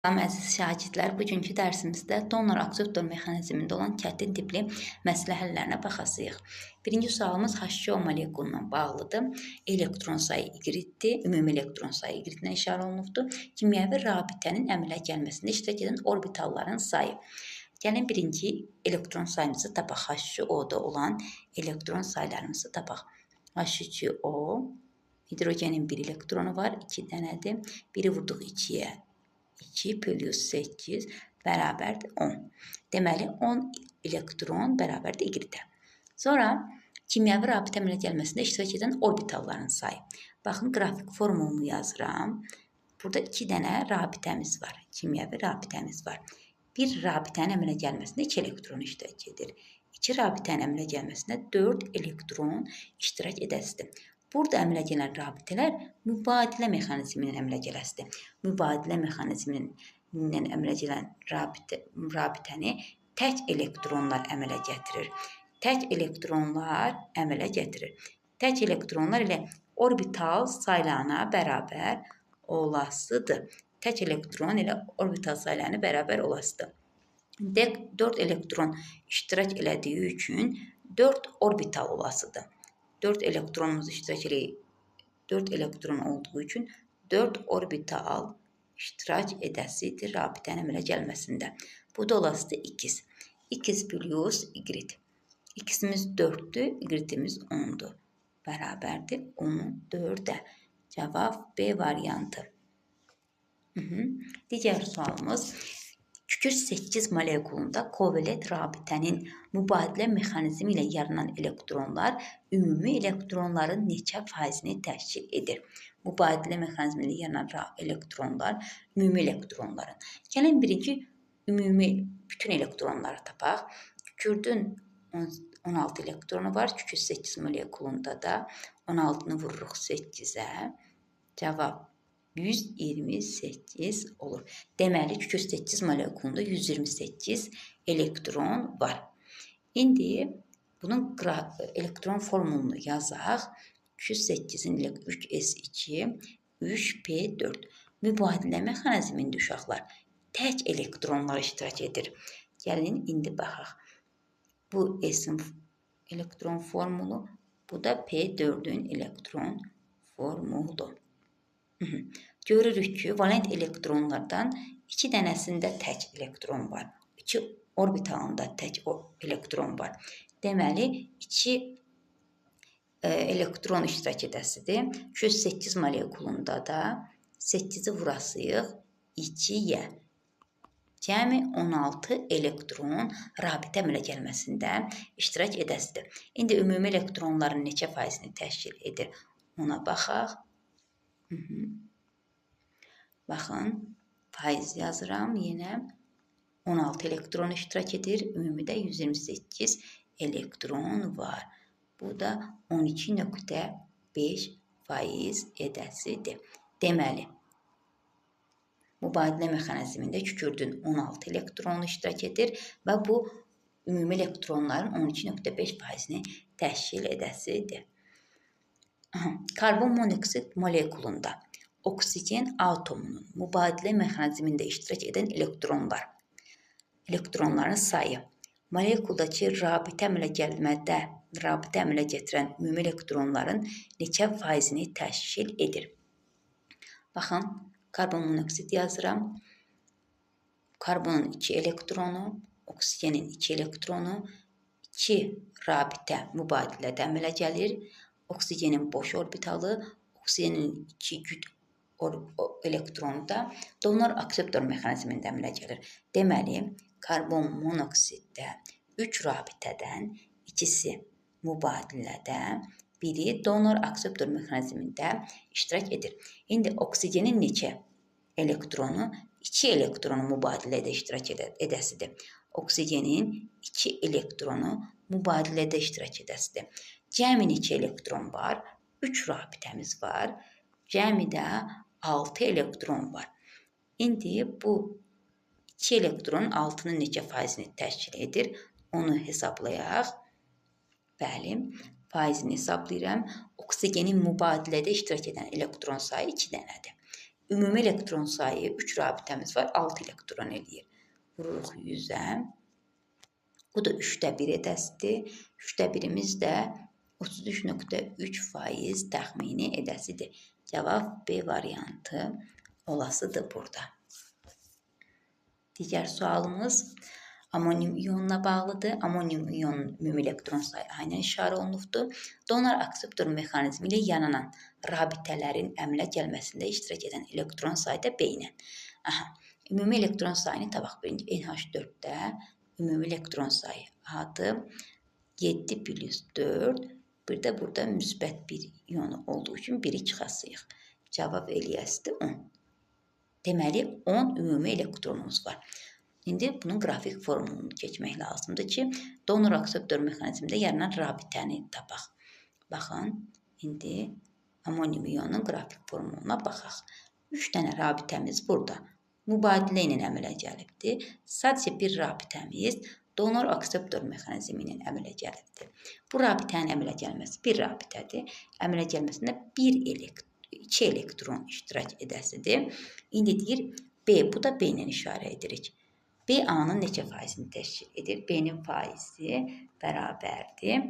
Salam əziz şagirdlər, bugünkü dərsimizdə donor-akseptor mexanizmində olan kətin tipli məsələ həllərinə baxacağıq. Birinci sualımız H2O molekuluna bağlıdır. Elektron sayı Y-dir, ümumi elektron sayı Y-dən işarə olunubdur. Kimyəvi rabitənin əmələ gəlməsində iştirak edən orbitalların sayı. Gəlin birinci elektron sayımızı tapaq. H2O-da olan elektron saylarımızı tapaq. H2O, hidrogenin bir elektronu var, 2 dənədir. Biri vurduq 2-yə. 2 plus 8 bərabərdir 10. Deməli, 10 elektron bərabərdir Y-də. Sonra, kimyəvi rabitə əmələ gəlməsində iştirak edən orbitalların sayı. Baxın, qrafik formulumu yazıram. Burada 2 dənə rabitəmiz var. Kimyəvi rabitəmiz var. Bir rabitənin əmələ gəlməsində 2 elektron iştirak edir. 2 rabitənin əmələ gəlməsində 4 elektron iştirak edəsidir. Burada əmələ gələn rabitələr mübadilə mexanizminin əmələ gələsidir. Mübadilə mexanizminin əmələ gələn rabitəni tək elektronlar əmələ gətirir. Tək elektronlar əmələ gətirir. Tək elektronlar ilə orbital saylarına bərabər olasıdır. Tək elektron ilə orbital saylarına bərabər olasıdır. 4 elektron iştirak elədiyi üçün 4 orbital olasıdır. 4 elektronumuz iştirak edir. 4 elektron olduğu üçün 4 orbital iştirak edəsidir rabitənin əmələ gəlməsində. Bu da olasıdır X. X plus Y. X-imiz 4-dür, Y-imiz 10-dur. Bərabərdir 10-u 4-ə. Cavab B variantı. Digər sualımız. Kükürt 8 molekulunda kovalent rabitənin mübadilə mexanizmi ilə yaranan elektronlar ümumi elektronların neçə faizini təşkil edir? Mübadilə mexanizmi ilə yaranan elektronlar ümumi elektronların. Gəlin birinci ümumi bütün elektronları tapaq. Kükürdün 16 elektronu var. Kükürt 8 molekulunda da 16-nı vururuq 8-ə. Cavab 128 olur. Deməli, kükürt 8 molekulunda 128 elektron var. İndi bunun elektron formulunu yazaq. Kükürt 8-in 3s2, 3p4. Mübadilə mexanizmində uşaqlar tək elektronlar iştirak edir. Gəlin, indi baxaq. Bu S-in elektron formulu, bu da P4-ün elektron formuludur. Görürük ki, valent elektronlardan 2 dənəsində tək elektron var. 2 orbitalında tək elektron var. Deməli, 2 elektron iştirak edəsidir. 8 molekulunda da 8-i vurasıyıq 2-yə. Cəmi 16 elektron rabitə əmələ gəlməsində iştirak edəsidir. İndi ümumi elektronların neçə faizini təşkil edir? Ona baxaq. Baxın, faiz yazıram yenə. 16 elektron iştirak edir. Ümumidə 128 elektron var. Bu da 12,5 faiz edəsidir. Deməli, mübadilə mexanizmində kükürdün 16 elektronu iştirak edir və bu ümumi elektronların 12,5 faizini təşkil edəsidir. Karbon monoksid molekulunda oksigen atomunun mübadilə mexanizmində iştirak edən elektronların sayı molekuldakı rabitə əmələ gətirən ümumi elektronların neçə faizini təşkil edir? Baxın, karbon monoksid yazıram. Karbonun 2 elektronu, oksigenin 2 elektronu, 2 rabitə mübadilədə əmələ gəlir. Oksigenin boş orbitalı, oksigenin 2 güt elektronu da donor-akseptor mexanizmində əmələ gəlir. Deməli, karbon monoksiddə 3 rabitədən ikisi mübadilədə, biri donor-akseptor mexanizmində iştirak edir. İndi oksigenin neçə elektronu? 2 elektronu mübadilədə iştirak edəsidir. Oksigenin 2 elektronu mübadilədə iştirak edəsidir. Cəmi neçə elektron var? 3 rabitəmiz var. Cəmi də 6 elektron var. İndi bu 2 elektron 6-nın neçə faizini təşkil edir? Onu hesablayaq. Bəli, faizini hesablayıram. Oksigenin mübadilədə iştirak edən elektron sayı 2 dənədir. ümumi elektron sayı 3 rabitəmiz var, 6 elektron eləyir. Vururuq 100-ə. Bu da 3də 1 ədəsidir. 3də 1-imiz də 33,3% təxmini ədəsidir. Cavab B variantı olasıdır burada. Digər sualımız amonium ionuna bağlıdır. Amonium ionun ümumi elektron sayı A ilə işarə olunubdur. Donor akseptor mexanizmi ilə yananan rabitələrin əmələ gəlməsində iştirak edən elektron sayı da B ilə. Ümumi elektron sayını tapaq. Birinci NH4-də ümumi elektron sayı A'dır. 7 plus 4. Bir də burada müsbət bir ionu olduğu üçün 1'i çıxasıyıq. Cavab eləyəsi 10. Deməli 10 ümumi elektronumuz var. İndi bunun qrafik formulunu keçmək lazımdır ki, donor akseptor mexanizmində yaranan rabitəni tapaq. Baxın, indi amonium ionunun qrafik formuluna baxaq. 3 dənə rabitəmiz burada. Mübadilə ilə əmələ gəlibdir. Sadəcə bir rabitəmiz donor akseptor mexanizmi ilə əmələ gəlibdir. Bu rabitənin əmələ gəlməsi bir rabitədir. Əmələ gəlməsində 2 elektron iştirak edəsidir. İndi deyir B, bu da B ilə işarə edirik. B A'nın neçə faizini təşkil edir? B'nin faizi bərabərdir.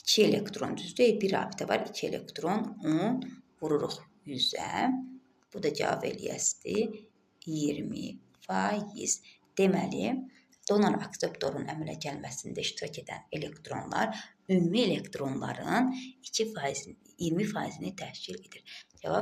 2 elektron düzdür. Bir rabitə var. 2 elektron 10 vururuq 100-ə. Bu da cavab eləyəsidir 20%. Deməli, donor akseptorun əmələ gəlməsində iştirak edən elektronlar ümumi elektronların 20%-ni təşkil edir. Cavab